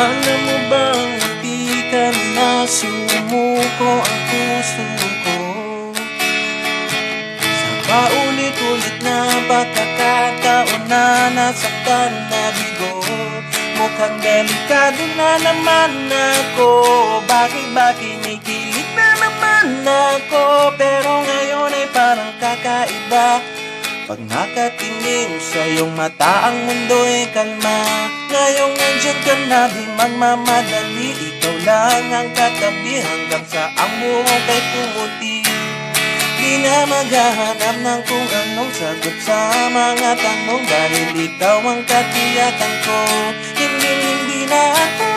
Alam mo bang hindi ka na sumuko ang puso ko? Sa paulit-ulit na pagkakataon na nasaktan na bigo, mukhang delikado na naman ako. Bakit kinikilig na naman ako? Pero ngayon ay parang kakaiba. Pag nakatingin sa iyong mata, ang mundo'y kalma. Ngayong nandyan ka na, di magmamadali. Ikaw lang ang katabi hanggang sa ang buhok ay pumuti. Di na maghahanap ng kung anong sagot sa mga tanong, dahil ikaw ang katiyakan ko. Hindi na ako